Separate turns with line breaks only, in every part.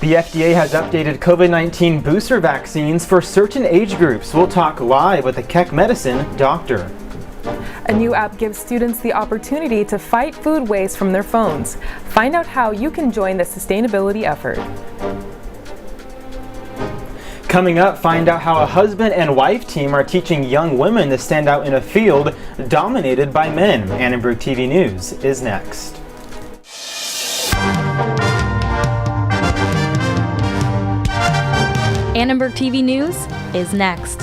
The FDA has updated COVID-19 booster vaccines for certain age groups. We'll talk live with a Keck Medicine doctor.
A new app gives students the opportunity to fight food waste from their phones. Find out how you can join the sustainability effort.
Coming up, find out how a husband and wife team are teaching young women to stand out in a field dominated by men. Annenberg TV News is next.
Annenberg TV News is next.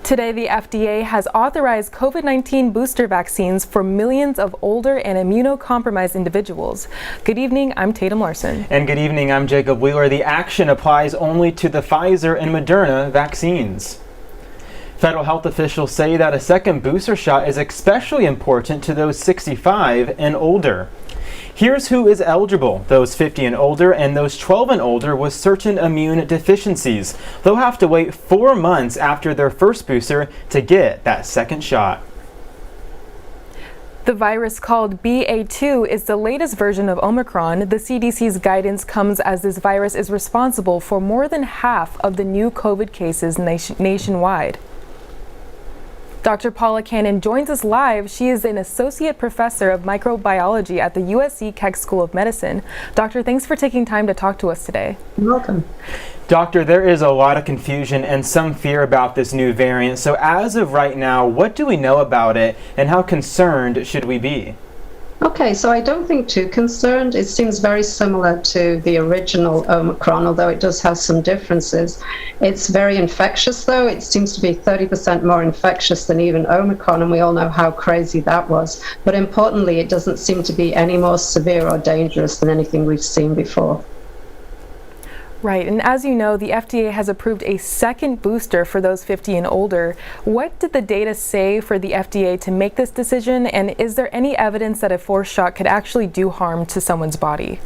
Today, the FDA has authorized COVID-19 booster vaccines for millions of older and immunocompromised individuals. Good evening, I'm Tatum Larson.
And good evening, I'm Jacob Wheeler. The action applies only to the Pfizer and Moderna vaccines. Federal health officials say that a second booster shot is especially important to those 65 and older. Here's who is eligible: those 50 and older and those 12 and older with certain immune deficiencies. They'll have to wait 4 months after their first booster to get that second shot.
The virus called BA.2 is the latest version of Omicron. The CDC's guidance comes as this virus is responsible for more than half of the new COVID cases nationwide. Dr. Paula Cannon joins us live. She is an associate professor of microbiology at the USC Keck School of Medicine. Doctor, thanks for taking time to talk to us today.
You're welcome.
Doctor, there is a lot of confusion and some fear about this new variant. So as of right now, what do we know about it and how concerned should we be?
Okay, so I don't think too concerned. It seems very similar to the original Omicron, although it does have some differences. It's very infectious, though. It seems to be 30% more infectious than even Omicron, and we all know how crazy that was. But importantly, it doesn't seem to be any more severe or dangerous than anything we've seen before.
Right, and as you know, the FDA has approved a second booster for those 50 and older. What did the data say for the FDA to make this decision, and is there any evidence that a fourth shot could actually do harm to someone's body?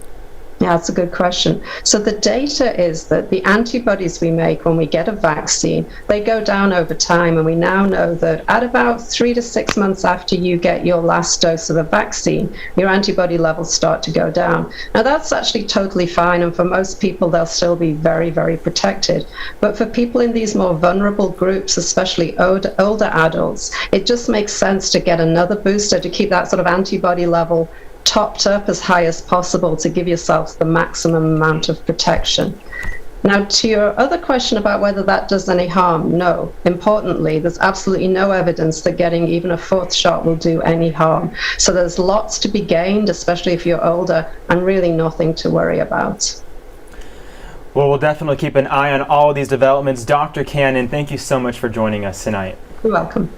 Yeah, that's a good question. So the data is that the antibodies we make when we get a vaccine, they go down over time, and we now know that at about 3 to 6 months after you get your last dose of a vaccine, your antibody levels start to go down. Now that's actually totally fine, and for most people they'll still be very, very protected. But for people in these more vulnerable groups, especially older adults, it just makes sense to get another booster to keep that sort of antibody level topped up as high as possible to give yourself the maximum amount of protection. Now, to your other question about whether that does any harm, no. Importantly, there's absolutely no evidence that getting even a fourth shot will do any harm. So there's lots to be gained, especially if you're older, and really nothing to worry about.
Well, we'll definitely keep an eye on all of these developments. Dr. Cannon, thank you so much for joining us tonight.
You're welcome.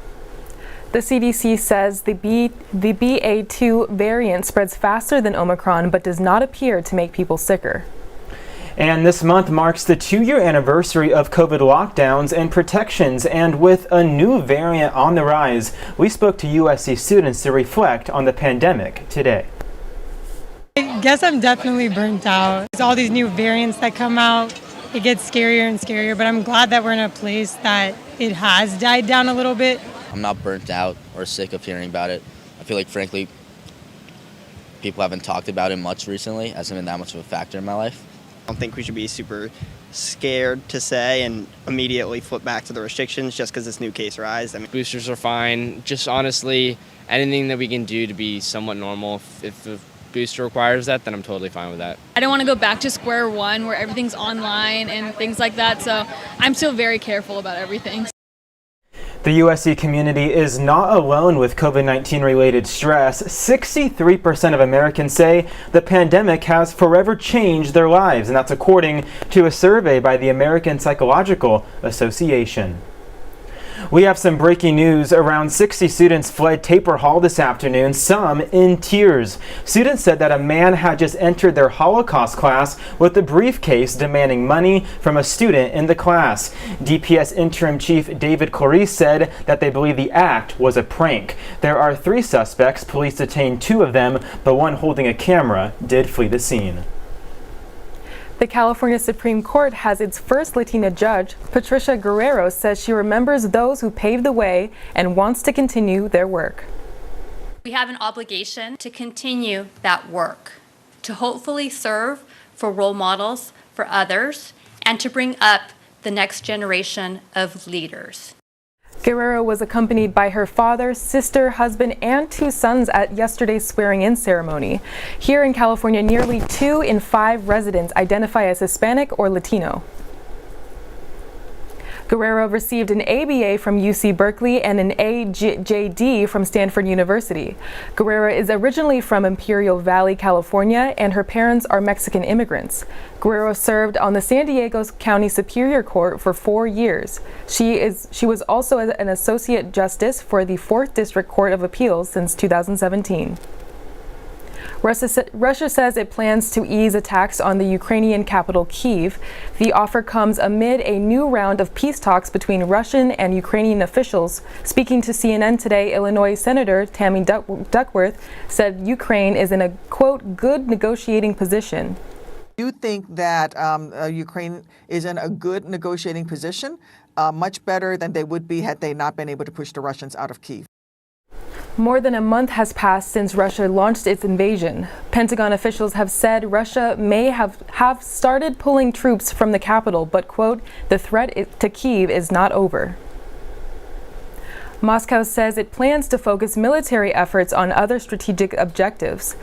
The CDC says the BA.2 variant spreads faster than Omicron but does not appear to make people sicker.
And this month marks the 2-year anniversary of COVID lockdowns and protections, and with a new variant on the rise, we spoke to USC students to reflect on the pandemic today.
I guess I'm definitely burnt out. There's all these new variants that come out. It gets scarier and scarier, but I'm glad that we're in a place that it has died down a little bit.
I'm not burnt out or sick of hearing about it. I feel like, frankly, people haven't talked about it much recently. It hasn't been that much of a factor in my life.
I don't think we should be super scared to say and immediately flip back to the restrictions just because this new case rise. I mean,
boosters are fine. Just honestly, anything that we can do to be somewhat normal. If the booster requires that, then I'm totally fine with that.
I don't want to go back to square one where everything's online and things like that, so I'm still very careful about everything.
The USC community is not alone with COVID-19 related stress. 63% of Americans say the pandemic has forever changed their lives, and that's according to a survey by the American Psychological Association. We have some breaking news. Around 60 students fled Taper Hall this afternoon, some in tears. Students said that a man had just entered their Holocaust class with a briefcase demanding money from a student in the class. DPS Interim Chief David Clarice said that they believe the act was a prank. There are 3 suspects. Police detained 2 of them, but one holding a camera did flee the scene.
The California Supreme Court has its first Latina judge. Patricia Guerrero says she remembers those who paved the way and wants to continue their work.
We have an obligation to continue that work. to hopefully serve for role models for others and to bring up the next generation of leaders.
Guerrero was accompanied by her father, sister, husband, and 2 sons at yesterday's swearing-in ceremony. Here in California, nearly 2 in 5 residents identify as Hispanic or Latino. Guerrero received an ABA from UC Berkeley and an AJD from Stanford University. Guerrero is originally from Imperial Valley, California, and her parents are Mexican immigrants. Guerrero served on the San Diego County Superior Court for 4 years. She was also an associate justice for the 4th District Court of Appeals since 2017. Russia says it plans to ease attacks on the Ukrainian capital, Kiev. The offer comes amid a new round of peace talks between Russian and Ukrainian officials. Speaking to CNN today, Illinois Senator Tammy Duckworth said Ukraine is in a, quote, good negotiating position.
I do think that Ukraine is in a good negotiating position, much better than they would be had they not been able to push the Russians out of Kiev.
More than a month has passed since Russia launched its invasion. Pentagon officials have said Russia may have started pulling troops from the capital, but, quote, the threat to Kiev is not over. Moscow says it plans to focus military efforts on other strategic objectives.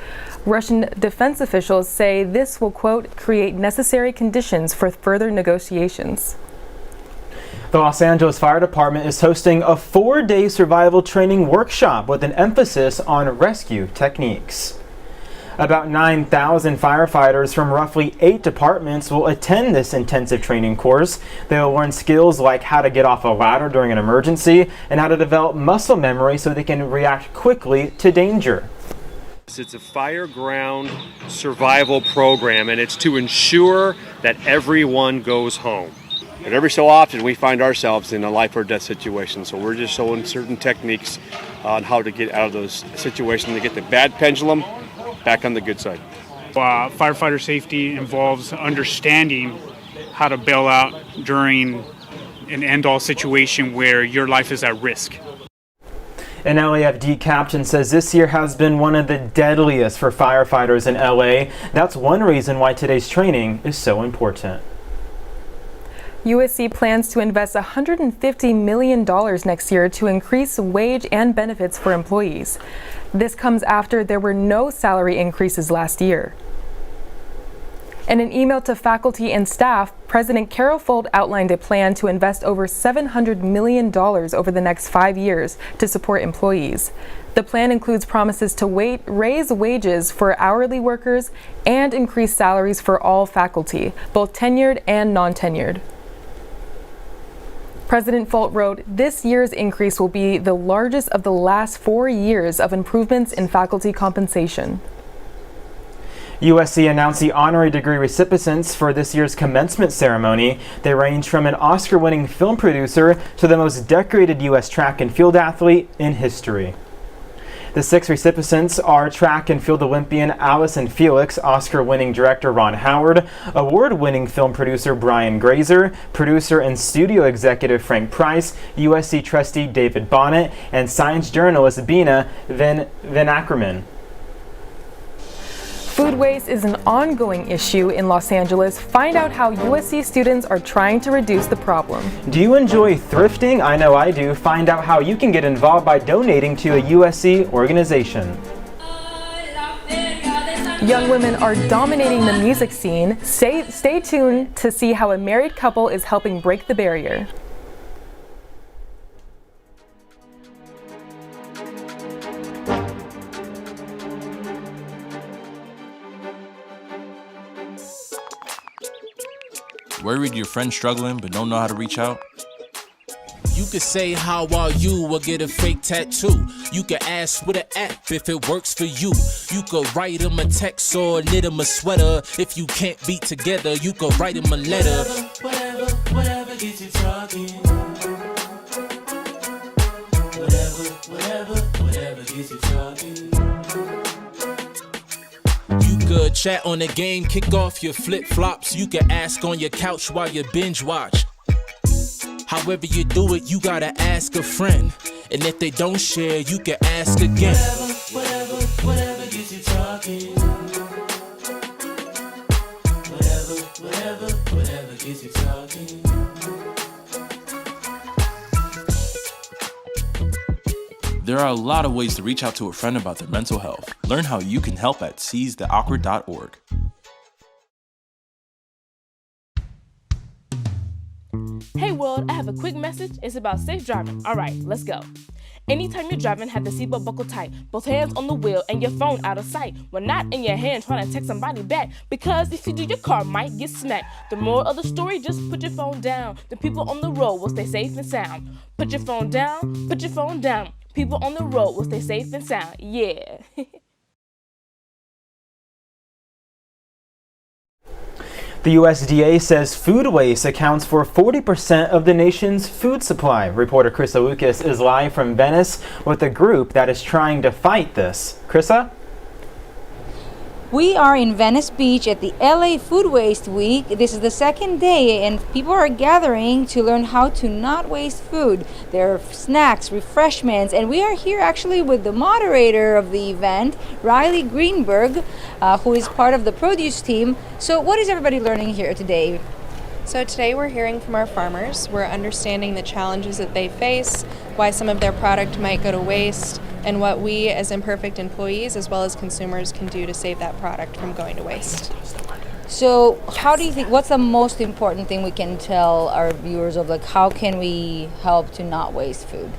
Russian defense officials say this will, quote, create necessary conditions for further negotiations.
The Los Angeles Fire Department is hosting a 4-day survival training workshop with an emphasis on rescue techniques. About 9,000 firefighters from roughly 8 departments will attend this intensive training course. They will learn skills like how to get off a ladder during an emergency and how to develop muscle memory so they can react quickly to danger.
It's a fire ground survival program, and it's to ensure that everyone goes home. But every so often we find ourselves in a life or death situation, so we're just showing certain techniques on how to get out of those situations to get the bad pendulum back on the good side.
Firefighter safety involves understanding how to bail out during an end-all situation where your life is at risk.
An LAFD captain says this year has been one of the deadliest for firefighters in LA. That's one reason why today's training is so important.
USC plans to invest $150 million next year to increase wage and benefits for employees. This comes after there were no salary increases last year. In an email to faculty and staff, President Carol Folt outlined a plan to invest over $700 million over the next 5 years to support employees. The plan includes promises to raise wages for hourly workers and increase salaries for all faculty, both tenured and non-tenured. President Folt wrote, "This year's increase will be the largest of the last 4 years of improvements in faculty compensation."
USC announced the honorary degree recipients for this year's commencement ceremony. They range from an Oscar-winning film producer to the most decorated U.S. track and field athlete in history. The 6 recipients are track and field Olympian Allison Felix, Oscar-winning director Ron Howard, award-winning film producer Brian Grazer, producer and studio executive Frank Price, USC trustee David Bonnet, and science journalist Bina Van Ackerman.
Food waste is an ongoing issue in Los Angeles. Find out how USC students are trying to reduce the problem.
Do you enjoy thrifting? I know I do. Find out how you can get involved by donating to a USC organization.
Young women are dominating the music scene. Stay tuned to see how a married couple is helping break the barrier.
Worried your friend's struggling but don't know how to reach out?
You could say how are you or get a fake tattoo. You could ask with an app if it works for you. You could write them a text or knit them a sweater. If you can't be together, you could write them a letter. Whatever gets you talking. Whatever gets you talking. You could chat on the game, kick off your flip-flops. You could ask on your couch while you binge watch. However you do it, you gotta ask a friend. And if they don't share, you can ask again. Whatever gets you talking.
There are a lot of ways to reach out to a friend about their mental health. Learn how you can help at seizetheawkward.org.
Hey world, I have a quick message. It's about safe driving. All right, let's go. Anytime you're driving, have the seatbelt buckle tight. Both hands on the wheel and your phone out of sight. When not in your hand, trying to text somebody back. Because if you do, your car might get smacked. The moral of the story, just put your phone down. The people on the road will stay safe and sound. Put your phone down, put your phone down. People on the road will stay safe and sound. Yeah.
The USDA says food waste accounts for 40% of the nation's food supply. Reporter Krista Lucas is live from Venice with a group that is trying to fight this. Krista?
We are in Venice Beach at the LA Food Waste Week. This is the second day and people are gathering to learn how to not waste food. There are snacks, refreshments, and we are here actually with the moderator of the event, Riley Greenberg, who is part of the produce team. So what is everybody learning here today?
So today we're hearing from our farmers. We're understanding the challenges that they face, why some of their product might go to waste, and what we as imperfect employees as well as consumers can do to save that product from going to waste.
So how do you think, what's the most important thing we can tell our viewers of, like, how can we help to not waste food?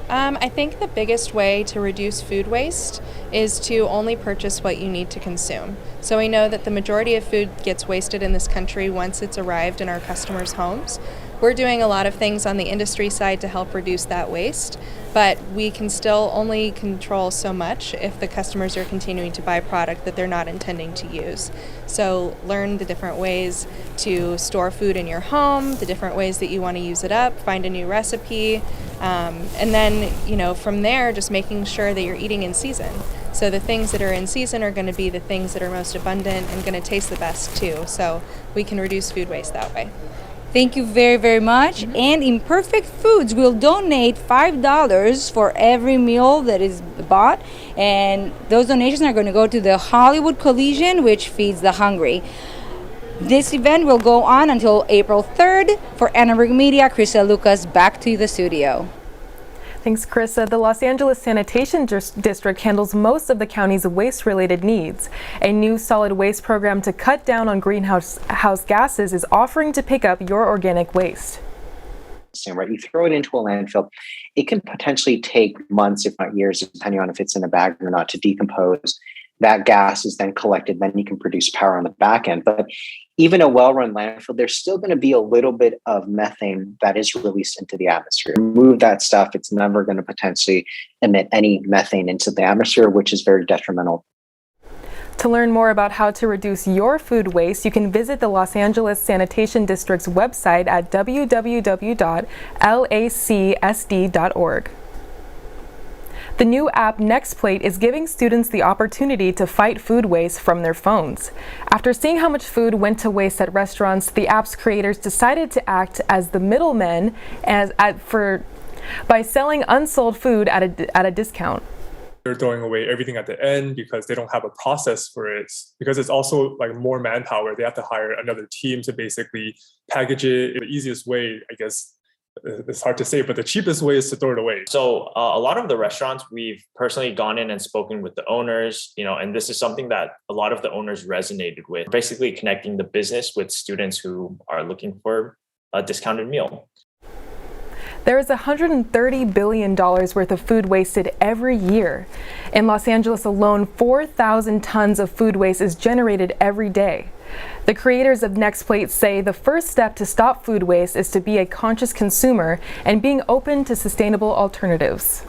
I think the biggest way to reduce food waste is to only purchase what you need to consume. So we know that the majority of food gets wasted in this country once it's arrived in our customers' homes. We're doing a lot of things on the industry side to help reduce that waste, but we can still only control so much if the customers are continuing to buy product that they're not intending to use. So learn the different ways to store food in your home, the different ways that you want to use it up, find a new recipe, and then, from there, just making sure that you're eating in season. So the things that are in season are going to be the things that are most abundant and going to taste the best too. So we can reduce food waste that way.
Thank you very, very much. And Imperfect Foods will donate $5 for every meal that is bought. And those donations are going to go to the Hollywood Collision, which feeds the hungry. This event will go on until April 3rd. For Annenberg Media, Krista Lucas, back to the studio.
Thanks, Krista. The Los Angeles Sanitation District handles most of the county's waste-related needs. A new solid waste program to cut down on greenhouse gases is offering to pick up your organic waste.
Right, you throw it into a landfill, it can potentially take months, if not years, depending on if it's in a bag or not, to decompose. That gas is then collected, then you can produce power on the back end. But even a well-run landfill, there's still going to be a little bit of methane that is released into the atmosphere. Remove that stuff, it's never going to potentially emit any methane into the atmosphere, which is very detrimental.
To learn more about how to reduce your food waste, you can visit the Los Angeles Sanitation District's website at www.lacsd.org. The new app NextPlate is giving students the opportunity to fight food waste from their phones. After seeing how much food went to waste at restaurants, the app's creators decided to act as the middlemen by selling unsold food at a discount.
They're throwing away everything at the end because they don't have a process for it. Because it's also like more manpower. They have to hire another team to basically package it. The easiest way, I guess, it's hard to say, but the cheapest way is to throw it away.
So a lot of the restaurants, we've personally gone in and spoken with the owners, and this is something that a lot of the owners resonated with, basically connecting the business with students who are looking for a discounted meal.
There is $130 billion worth of food wasted every year. In Los Angeles alone, 4,000 tons of food waste is generated every day. The creators of NextPlate say the first step to stop food waste is to be a conscious consumer and being open to sustainable alternatives.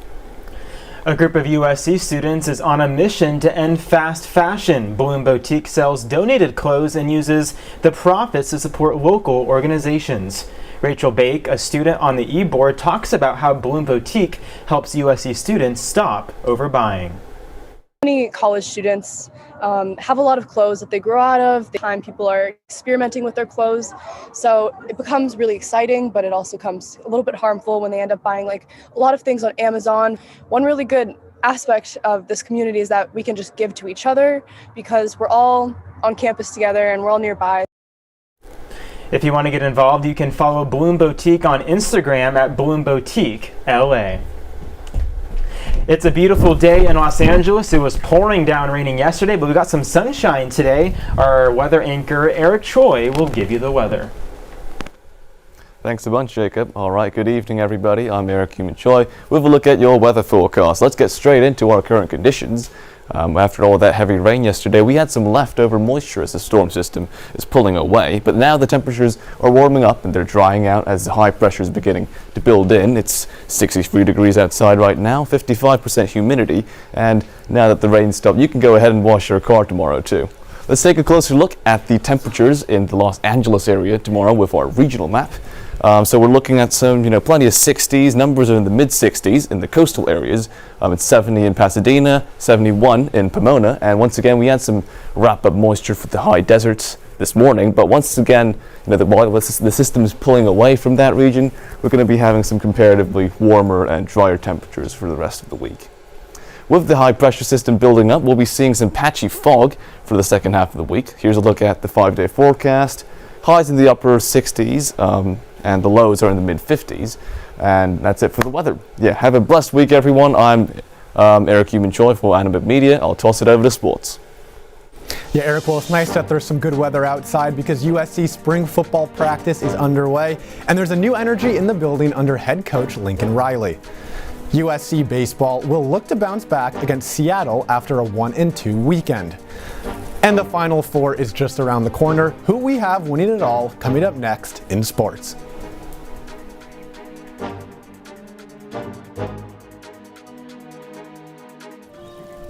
A group of USC students is on a mission to end fast fashion. Bloom Boutique sells donated clothes and uses the profits to support local organizations. Rachel Bake, a student on the e-board, talks about how Bloom Boutique helps USC students stop overbuying.
Many college students have a lot of clothes that they grow out of. The time people are experimenting with their clothes. So it becomes really exciting, but it also becomes a little bit harmful when they end up buying like a lot of things on Amazon. One really good aspect of this community is that we can just give to each other because we're all on campus together and we're all nearby.
If you want to get involved, you can follow Bloom Boutique on Instagram at Bloom Boutique LA. It's a beautiful day in Los Angeles. It was pouring down raining yesterday, but we got some sunshine today. Our weather anchor, Eric Choi, will give you the weather.
Thanks a bunch, Jacob. All right, good evening, everybody. I'm Eric Choi. We'll have a look at your weather forecast. Let's get straight into our current conditions. After all that heavy rain yesterday, we had some leftover moisture as the storm system is pulling away, but now the temperatures are warming up and they're drying out as the high pressure is beginning to build in. It's 63 degrees outside right now, 55% humidity, and now that the rain stopped, you can go ahead and wash your car tomorrow too. Let's take a closer look at the temperatures in the Los Angeles area tomorrow with our regional map. So we're looking at some, plenty of 60s. Numbers are in the mid-60s in the coastal areas. It's 70 in Pasadena, 71 in Pomona, and once again we had some wrap-up moisture for the high deserts this morning. But once again, the system is pulling away from that region. We're going to be having some comparatively warmer and drier temperatures for the rest of the week. With the high pressure system building up, we'll be seeing some patchy fog for the second half of the week. Here's a look at the 5-day forecast. Highs in the upper 60s. And the lows are in the mid-50s, and that's it for the weather. Yeah, have a blessed week, everyone. I'm Eric Choi for Annenberg Media. I'll toss it over to sports.
Yeah, Eric, well, it's nice that there's some good weather outside because USC spring football practice is underway, and there's a new energy in the building under head coach Lincoln Riley. USC Baseball will look to bounce back against Seattle after a 1-2 weekend. And the Final Four is just around the corner. Who we have winning it all coming up next in sports.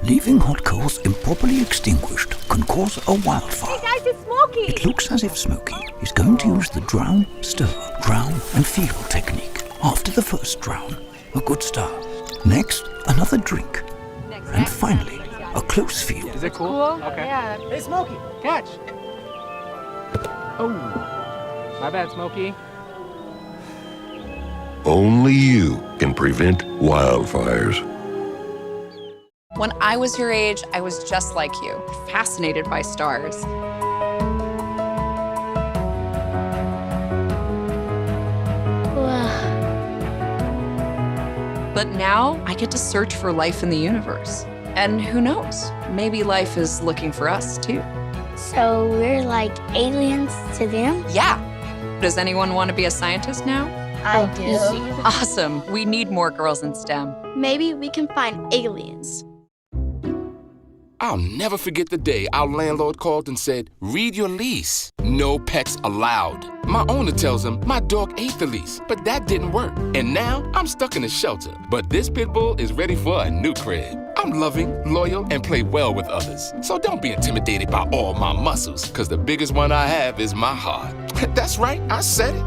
Leaving hot coals improperly extinguished can cause a wildfire.
Hey guys, it's Smokey!
It looks as if Smokey is going to use the drown, stir, drown and feel technique. After the first drown, a good start. Next, another drink. And finally, a close feel.
Is it cool? Okay. Yeah. Hey Smokey, catch!
Oh, my bad, Smokey.
Only you can prevent wildfires.
When I was your age, I was just like you, fascinated by stars. But now I get to search for life in the universe. And who knows, maybe life is looking for us too.
So we're like aliens to them?
Yeah. Does anyone want to be a scientist now?
I do.
Awesome. We need more girls in STEM.
Maybe we can find aliens.
I'll never forget the day our landlord called and said, read your lease. No pets allowed. My owner tells him my dog ate the lease, but that didn't work. And now I'm stuck in a shelter. But this pit bull is ready for a new crib. I'm loving, loyal, and play well with others. So don't be intimidated by all my muscles, because the biggest one I have is my heart. That's right, I said it.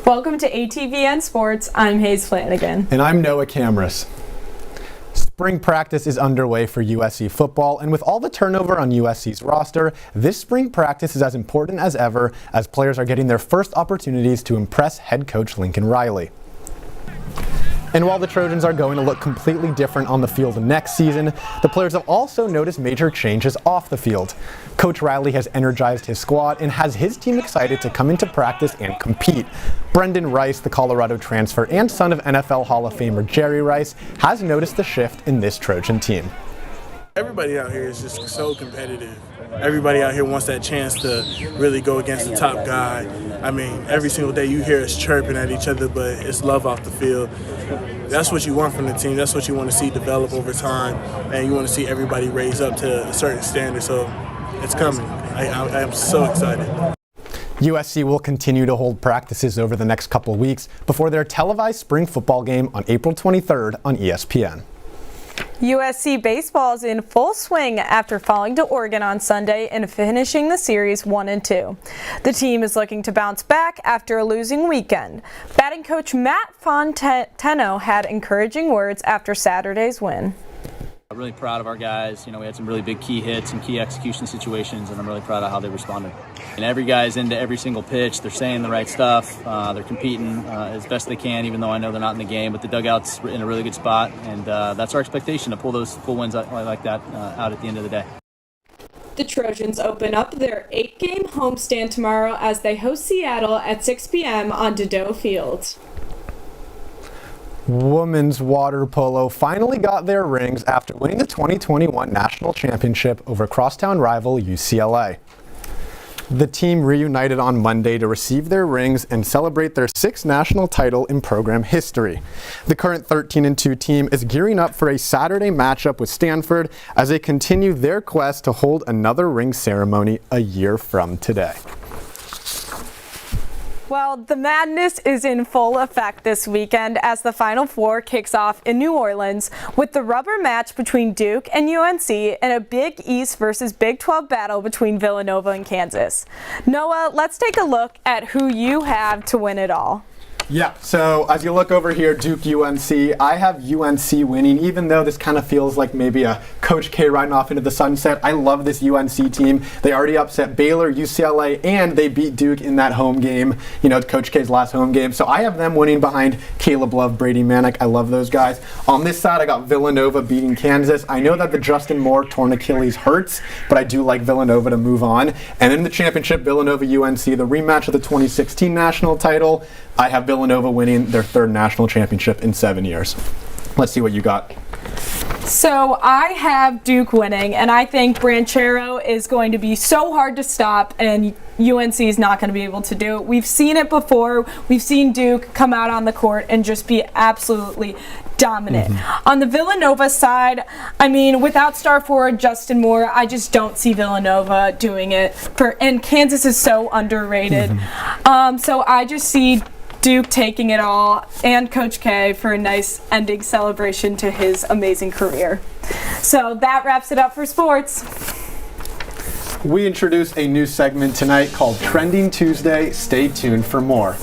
Welcome to ATVN Sports. I'm Hayes Flanagan.
And I'm Noah Camrus. Spring practice is underway for USC football, and with all the turnover on USC's roster, this spring practice is as important as ever as players are getting their first opportunities to impress head coach Lincoln Riley. And while the Trojans are going to look completely different on the field next season, the players have also noticed major changes off the field. Coach Riley has energized his squad and has his team excited to come into practice and compete. Brendan Rice, the Colorado transfer and son of NFL Hall of Famer Jerry Rice, has noticed the shift in this Trojan team.
Everybody out here is just so competitive. Everybody out here wants that chance to really go against the top guy. I mean, every single day you hear us chirping at each other, but it's love off the field. That's what you want from the team. That's what you want to see develop over time, and you want to see everybody raise up to a certain standard. So it's coming. I am so excited.
USC will continue to hold practices over the next couple of weeks before their televised spring football game on April 23rd on ESPN.
USC Baseball is in full swing after falling to Oregon on Sunday and finishing the series 1-2. The team is looking to bounce back after a losing weekend. Batting coach Matt Fonteno had encouraging words after Saturday's win.
I'm really proud of our guys. You know, we had some really big key hits and key execution situations, and I'm really proud of how they responded. And every guy's into every single pitch. They're saying the right stuff. They're competing as best they can, even though I know they're not in the game. But the dugout's in a really good spot, and that's our expectation, to pull those full wins like that out at the end of the day.
The Trojans open up their 8-game homestand tomorrow as they host Seattle at 6 p.m. on Deja Field.
Women's water polo finally got their rings after winning the 2021 national championship over crosstown rival UCLA. The team reunited on Monday to receive their rings and celebrate their 6th national title in program history. The current 13-2 team is gearing up for a Saturday matchup with Stanford as they continue their quest to hold another ring ceremony a year from today.
Well, the madness is in full effect this weekend as the Final Four kicks off in New Orleans with the rubber match between Duke and UNC and a Big East versus Big 12 battle between Villanova and Kansas. Noah, let's take a look at who you have to win it all.
Yeah, so as you look over here, Duke UNC, I have UNC winning, even though this kind of feels like maybe a Coach K riding off into the sunset. I love this UNC team. They already upset Baylor, UCLA, and they beat Duke in that home game, you know, Coach K's last home game. So I have them winning behind Caleb Love, Brady Manick. I love those guys. On this side, I got Villanova beating Kansas. I know that the Justin Moore torn Achilles hurts, but I do like Villanova to move on. And in the championship, Villanova UNC, the rematch of the 2016 national title, I have Villanova winning their 3rd national championship in 7 years. Let's see what you got.
So I have Duke winning, and I think Branchero is going to be so hard to stop, and UNC is not going to be able to do it. We've seen it before. We've seen Duke come out on the court and just be absolutely dominant. On the Villanova side, I mean, without star forward Justin Moore, I just don't see Villanova doing it. And Kansas is so underrated. So I just see Duke taking it all, and Coach K for a nice ending celebration to his amazing career. So that wraps it up for sports.
We introduce a new segment tonight called Trending Tuesday. Stay tuned for more.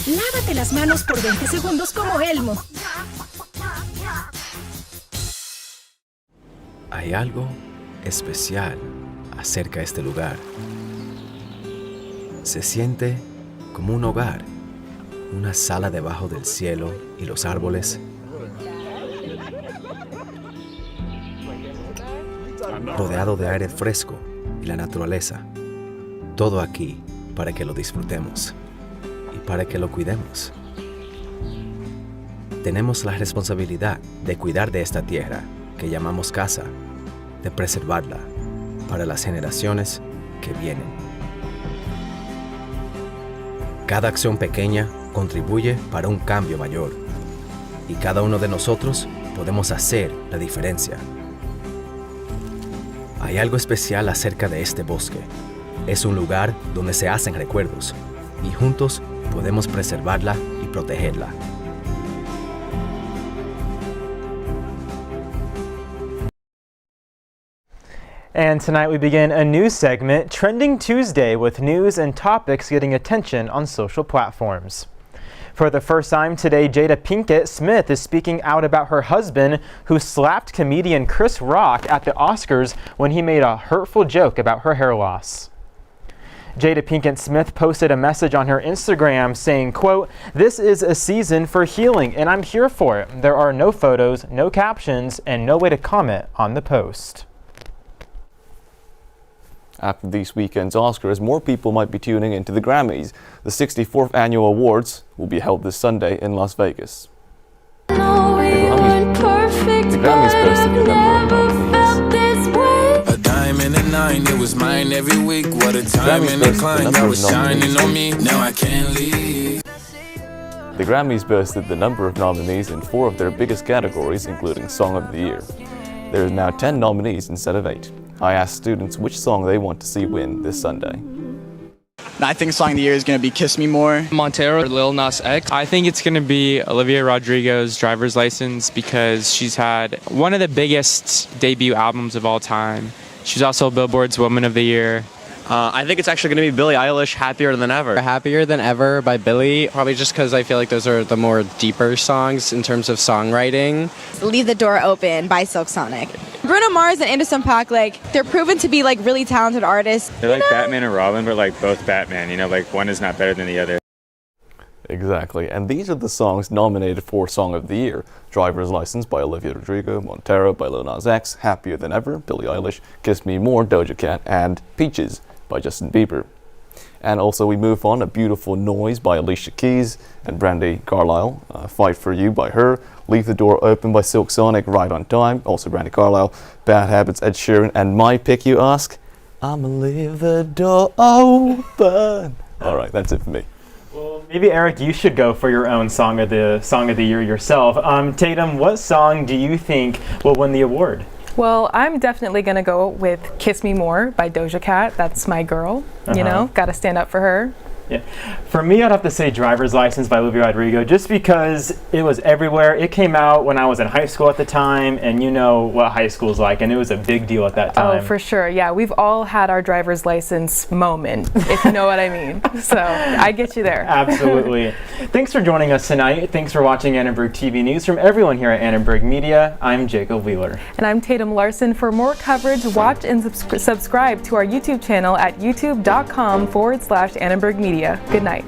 Lávate las manos por 20 segundos como Elmo.
Hay algo especial acerca de este lugar. Se siente como un hogar, una sala debajo del cielo y los árboles. Rodeado de aire fresco y la naturaleza. Todo aquí para que lo disfrutemos y para que lo cuidemos. Tenemos la responsabilidad de cuidar de esta tierra que llamamos casa, de preservarla para las generaciones que vienen. Cada acción pequeña contribuye para un cambio mayor y cada uno de nosotros podemos hacer la diferencia. Hay algo especial acerca de este bosque. Es un lugar donde se hacen recuerdos y juntos podemos preservarla y protegerla.
And tonight we begin a new segment, Trending Tuesday, with news and topics getting attention on social platforms. For the first time today, Jada Pinkett Smith is speaking out about her husband who slapped comedian Chris Rock at the Oscars when he made a hurtful joke about her hair loss. Jada Pinkett Smith posted a message on her Instagram saying, quote, "This is a season for healing and I'm here for it. There are no photos, no captions, and no way to comment on the post."
After this weekend's Oscars, more people might be tuning into the Grammys. The 64th annual awards will be held this Sunday in Las Vegas. The Grammys boasted the number of nominees.
A diamond and 9, it was mine every week. What a time and a climb, that was shining on me. Now I can't leave.
The Grammys boasted the number of nominees in 4 of their biggest categories, including Song of the Year. There are now 10 nominees instead of 8. I asked students which song they want to see win this Sunday.
I think Song of the Year is going to be Kiss Me More.
Montero or Lil Nas X. I think it's going to be Olivia Rodrigo's Driver's License because she's had one of the biggest debut albums of all time. She's also Billboard's Woman of the Year.
I think it's actually going to be Billie Eilish, Happier Than Ever.
Happier Than Ever by Billie, probably just because I feel like those are the more deeper songs in terms of songwriting.
Leave the Door Open by Silk Sonic. Bruno Mars and Anderson .Paak, like, they're proven to be like really talented artists.
They're like Batman and Robin, but like both Batman, you know, like one is not better than the other.
Exactly, and these are the songs nominated for Song of the Year. Driver's License by Olivia Rodrigo, Montero by Lil Nas X, Happier Than Ever, Billie Eilish, Kiss Me More, Doja Cat, and Peaches by Justin Bieber. And also we move on, A Beautiful Noise by Alicia Keys and Brandy Carlisle, Fight For You by her, Leave the Door Open by Silk Sonic, Right on Time, also Brandy Carlisle, Bad Habits, Ed Sheeran, and my pick, you ask? I'ma leave the door open. Alright, that's it for me.
Well, maybe Eric, you should go for your own song of the year yourself. Tatum, what song do you think will win the award?
Well, I'm definitely going to go with Kiss Me More by Doja Cat. That's my girl, you know, got to stand up for her.
Yeah. For me, I'd have to say Driver's License by Olivia Rodrigo, just because it was everywhere. It came out when I was in high school at the time, and you know what high school's like, and it was a big deal at that time.
Oh, for sure. Yeah, we've all had our driver's license moment, if you know what I mean. So I get you there.
Absolutely. Thanks for joining us tonight. Thanks for watching Annenberg TV News. From everyone here at Annenberg Media, I'm Jacob Wheeler.
And I'm Tatum Larson. For more coverage, watch and subscribe to our YouTube channel at youtube.com/Annenberg Media. Good night.